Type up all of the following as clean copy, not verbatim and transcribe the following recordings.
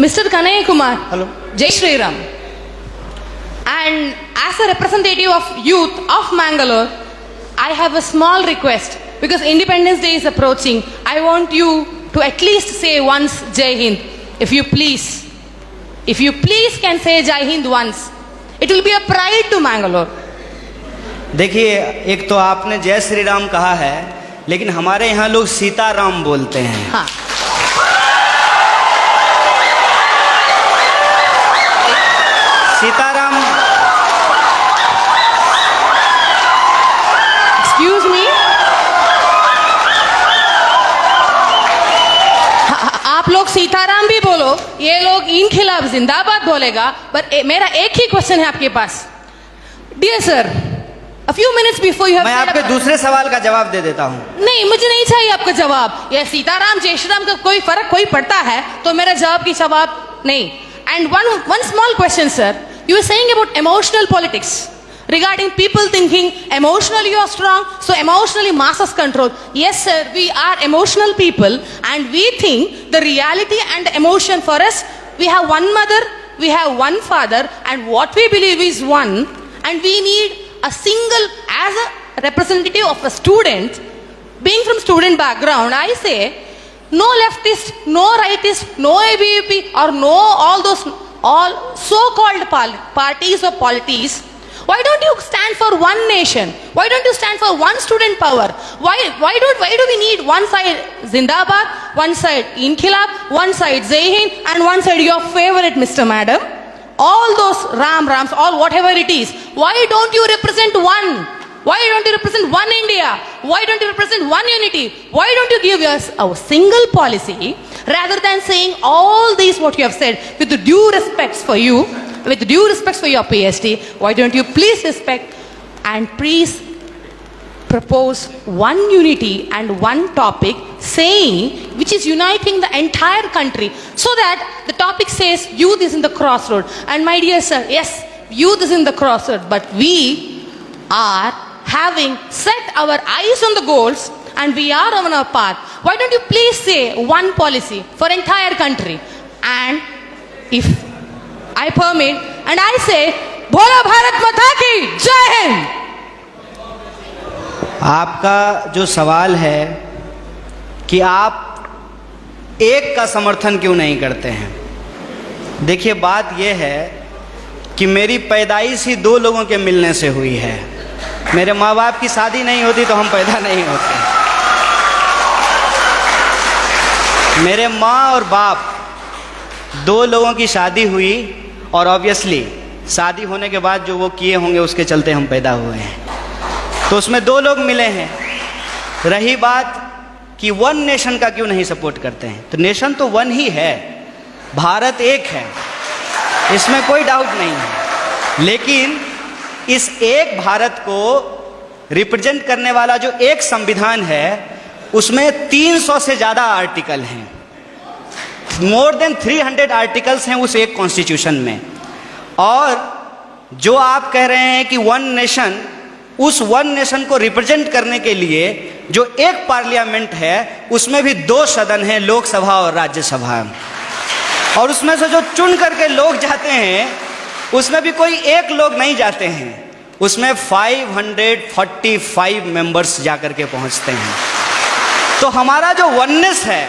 Mr. Kanaya Kumar. Hello. Jai Shri Ram. And as a representative of youth of Mangalore, I have a small request because Independence Day is approaching. I want you to at least say once Jai Hind. If you please can say Jai Hind once, it will be a pride to Mangalore. देखिए, एक तो आपने जय श्री राम कहा है, लेकिन हमारे यहाँ लोग सीताराम बोलते हैं। हाँ। सीताराम। एक्सक्यूज मी, आप लोग सीताराम भी बोलो, ये लोग इन खिलाफ जिंदाबाद बोलेगा। पर मेरा एक ही क्वेश्चन है आपके पास। Dear sir, a few minutes before you have मैं आपके दूसरे सवाल का जवाब दे देता हूँ। नहीं, मुझे नहीं चाहिए आपका जवाब। ये सीताराम जय श्री राम का कोई फर्क कोई पड़ता है तो मेरा जवाब की जवाब नहीं। And one small question, sir. You were saying about emotional politics regarding people thinking emotionally you are strong, so emotionally masses control. Yes, sir, we are emotional people, and we think the reality and emotion for us, we have one mother, we have one father, and what we believe is one, and we need a single, as a representative of a student, being from student background, I say, no leftist, no rightist, no ABVP, or no all so-called parties or polities. Why don't you stand for one nation? Why don't you stand for one student power? Why do we need one side Zindabad, one side Inkhilab, one side Jai Hind, and one side your favorite Mr. Madam? All those Rams, all whatever it is. Why don't you represent one? Why don't you represent one India? Why don't you represent one unity? Why don't you give us a single policy rather than saying all these what you have said with the due respects for you, with due respects for your PhD? Why don't you please respect and please propose one unity and one topic saying which is uniting the entire country so that the topic says youth is in the crossroad. And my dear sir, yes, youth is in the crossroad, but we are having set our eyes on the goals and we are on our path. Why don't you please say one policy for entire country? And if I permit, and I say, Bhola Bharat Mata ki Jai Hind. आपका जो सवाल है कि आप एक का समर्थन क्यों नहीं करते हैं, देखिए बात यह है कि मेरी पैदाइश ही दो लोगों के मिलने से हुई है। मेरे माँ बाप की शादी नहीं होती तो हम पैदा नहीं होते। मेरे माँ और बाप दो लोगों की शादी हुई और ऑब्वियसली शादी होने के बाद जो वो किए होंगे उसके चलते हम पैदा हुए हैं, तो उसमें दो लोग मिले हैं। रही बात कि वन नेशन का क्यों नहीं सपोर्ट करते हैं, तो नेशन तो वन ही है, भारत एक है, इसमें कोई डाउट नहीं है। लेकिन इस एक भारत को रिप्रेजेंट करने वाला जो एक संविधान है उसमें 300 से ज़्यादा आर्टिकल हैं, मोर देन 300 आर्टिकल्स हैं उस एक कॉन्स्टिट्यूशन में। और जो आप कह रहे हैं कि वन नेशन, उस वन नेशन को रिप्रेजेंट करने के लिए जो एक पार्लियामेंट है उसमें भी दो सदन हैं, लोकसभा और राज्यसभा, और उसमें से जो चुन करके लोग जाते हैं उसमें भी कोई एक लोग नहीं जाते हैं, उसमें 545 मेंबर्स जाकर के पहुंचते हैं। तो हमारा जो वननेस है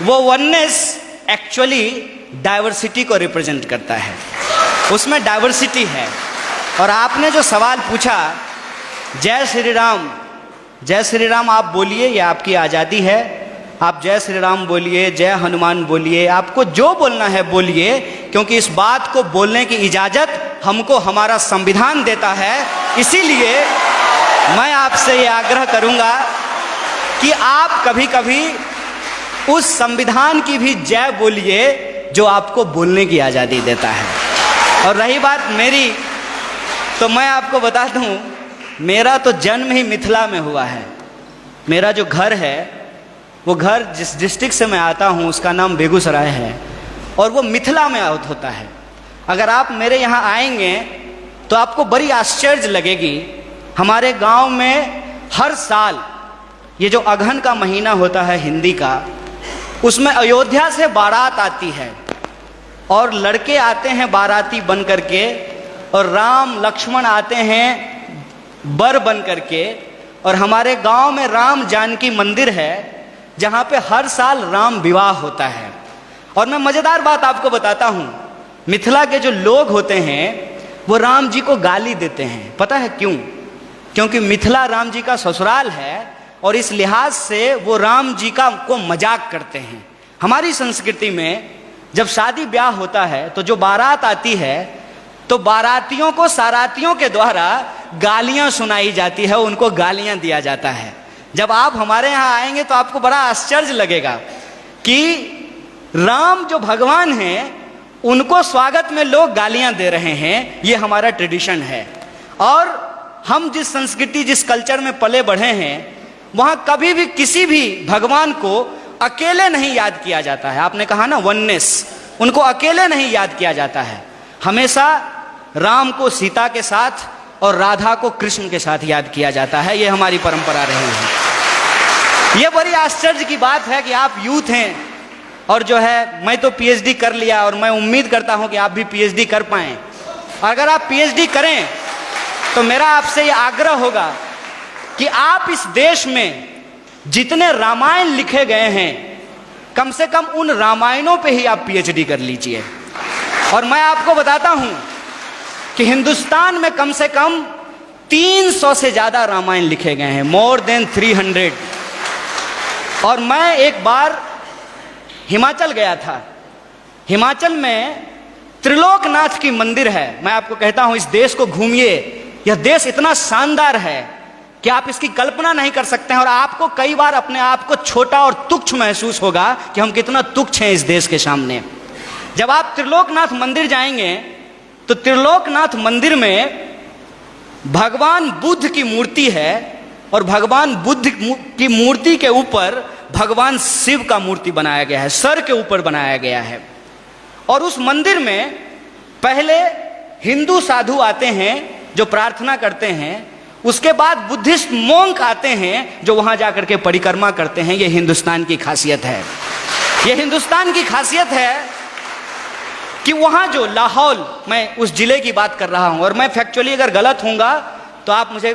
वो वननेस एक्चुअली डाइवर्सिटी को रिप्रेजेंट करता है, उसमें डाइवर्सिटी है। और आपने जो सवाल पूछा जय श्री राम, जय श्री राम आप बोलिए, ये आपकी आज़ादी है, आप जय श्री राम बोलिए, जय हनुमान बोलिए, आपको जो बोलना है बोलिए, क्योंकि इस बात को बोलने की इजाज़त हमको हमारा संविधान देता है। इसीलिए मैं आपसे ये आग्रह करूँगा कि आप कभी कभी उस संविधान की भी जय बोलिए जो आपको बोलने की आज़ादी देता है। और रही बात मेरी, तो मैं आपको बता दूं, मेरा तो जन्म ही मिथिला में हुआ है। मेरा जो घर है वो घर जिस डिस्ट्रिक्ट से मैं आता हूँ उसका नाम बेगूसराय है और वो मिथिला में होता है। अगर आप मेरे यहाँ आएंगे तो आपको बड़ी आश्चर्य लगेगी। हमारे गांव में हर साल ये जो अगहन का महीना होता है हिंदी का, उसमें अयोध्या से बारात आती है और लड़के आते हैं बाराती बन करके, और राम लक्ष्मण आते हैं बर बन करके। और हमारे गांव में राम जानकी मंदिर है जहां पे हर साल राम विवाह होता है। और मैं मजेदार बात आपको बताता हूं, मिथिला के जो लोग होते हैं वो राम जी को गाली देते हैं। पता है क्यों? क्योंकि मिथिला राम जी का ससुराल है और इस लिहाज से वो राम जी को मजाक करते हैं। हमारी संस्कृति में जब शादी ब्याह होता है तो जो बारात आती है तो बारातियों को सारातियों के द्वारा गालियां सुनाई जाती है, उनको गालियां दिया जाता है। जब आप हमारे यहाँ आएंगे तो आपको बड़ा आश्चर्य लगेगा कि राम जो भगवान हैं उनको स्वागत में लोग गालियां दे रहे हैं। ये हमारा ट्रेडिशन है। और हम जिस संस्कृति जिस कल्चर में पले बढ़े हैं वहां कभी भी किसी भी भगवान को अकेले नहीं याद किया जाता है। आपने कहा ना वननेस, उनको अकेले नहीं याद किया जाता है। हमेशा राम को सीता के साथ और राधा को कृष्ण के साथ याद किया जाता है। ये हमारी परंपरा रही है। ये बड़ी आश्चर्य की बात है कि आप यूथ हैं और जो है मैं तो पीएचडी कर लिया और मैं उम्मीद करता हूं कि आप भी पीएचडी कर पाएं। अगर आप पीएचडी करें तो मेरा आपसे ये आग्रह होगा कि आप इस देश में जितने रामायण लिखे गए हैं कम से कम उन रामायणों पे ही आप पीएचडी कर लीजिए। और मैं आपको बताता हूं कि हिंदुस्तान में कम से कम 300 से ज्यादा रामायण लिखे गए हैं, मोर देन 300। और मैं एक बार हिमाचल गया था। हिमाचल में त्रिलोकनाथ की मंदिर है। मैं आपको कहता हूं इस देश को घूमिए। यह देश इतना शानदार है कि आप इसकी कल्पना नहीं कर सकते हैं। और आपको कई बार अपने आप को छोटा और तुच्छ महसूस होगा कि हम कितना तुच्छ हैं इस देश के सामने। जब आप त्रिलोकनाथ मंदिर जाएंगे तो त्रिलोकनाथ मंदिर में भगवान बुद्ध की मूर्ति है और भगवान बुद्ध की मूर्ति के ऊपर भगवान शिव का मूर्ति बनाया गया है, सर के ऊपर बनाया गया है। और उस मंदिर में पहले हिंदू साधु आते हैं जो प्रार्थना करते हैं, उसके बाद बुद्धिस्ट मोंक आते हैं जो वहां जाकर के परिक्रमा करते हैं। यह हिंदुस्तान की खासियत है। यह हिंदुस्तान की खासियत है कि वहां जो लाहौल, मैं उस जिले की बात कर रहा हूं और मैं फैक्चुअली अगर गलत होऊंगा तो आप मुझे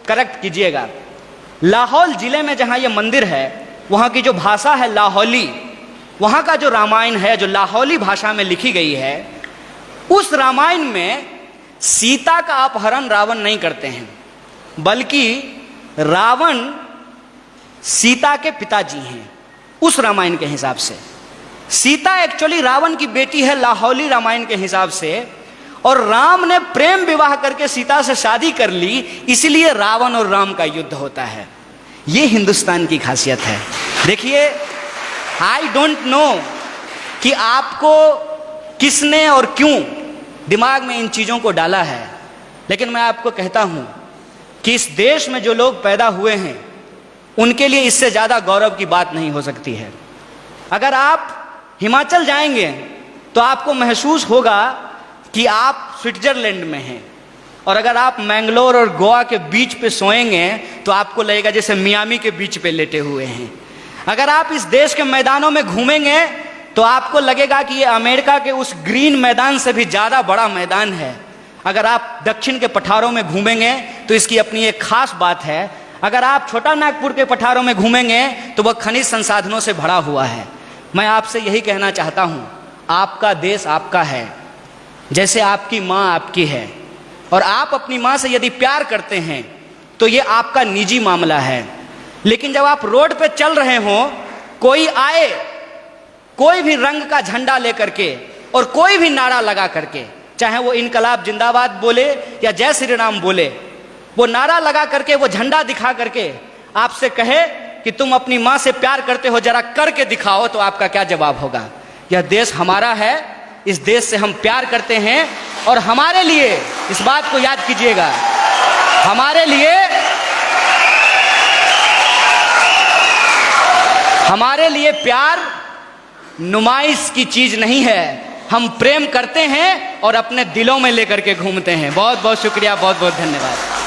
करेक्ट कीजिएगा। लाहौल जिले में जहां यह मंदिर है वहां की जो भाषा है लाहौली, वहां का जो रामायण है जो लाहौली भाषा में लिखी गई है, उस रामायण में सीता का अपहरण रावण नहीं करते हैं, बल्कि रावण सीता के पिताजी हैं। उस रामायण के हिसाब से सीता एक्चुअली रावण की बेटी है लाहौली रामायण के हिसाब से। और राम ने प्रेम विवाह करके सीता से शादी कर ली, इसलिए रावण और राम का युद्ध होता है। ये हिंदुस्तान की खासियत है। देखिए, आई डोंट नो कि आपको किसने और क्यों दिमाग में इन चीजों को डाला है, लेकिन मैं आपको कहता हूं कि इस देश में जो लोग पैदा हुए हैं उनके लिए इससे ज्यादा गौरव की बात नहीं हो सकती है। अगर आप हिमाचल जाएंगे तो आपको महसूस होगा कि आप स्विट्जरलैंड में हैं। और अगर आप मैंगलोर और गोवा के बीच पे सोएंगे तो आपको लगेगा जैसे मियामी के बीच पे लेटे हुए हैं। अगर आप इस देश के मैदानों में घूमेंगे तो आपको लगेगा कि ये अमेरिका के उस ग्रीन मैदान से भी ज़्यादा बड़ा मैदान है। अगर आप दक्षिण के पठारों में घूमेंगे तो इसकी अपनी एक खास बात है। अगर आप छोटा नागपुर के पठारों में घूमेंगे तो वह खनिज संसाधनों से भरा हुआ है। मैं आपसे यही कहना चाहता हूँ, आपका देश आपका है जैसे आपकी माँ आपकी है। और आप अपनी माँ से यदि प्यार करते हैं तो ये आपका निजी मामला है। लेकिन जब आप रोड पे चल रहे हो, कोई आए कोई भी रंग का झंडा लेकर के और कोई भी नारा लगा करके, चाहे वो इनकलाब जिंदाबाद बोले या जय श्री राम बोले, वो नारा लगा करके वो झंडा दिखा करके आपसे कहे कि तुम अपनी माँ से प्यार करते हो, जरा करके दिखाओ, तो आपका क्या जवाब होगा? यह देश हमारा है, इस देश से हम प्यार करते हैं। और हमारे लिए इस बात को याद कीजिएगा, हमारे लिए प्यार नुमाइश की चीज नहीं है। हम प्रेम करते हैं और अपने दिलों में लेकर के घूमते हैं। बहुत बहुत शुक्रिया, बहुत बहुत धन्यवाद।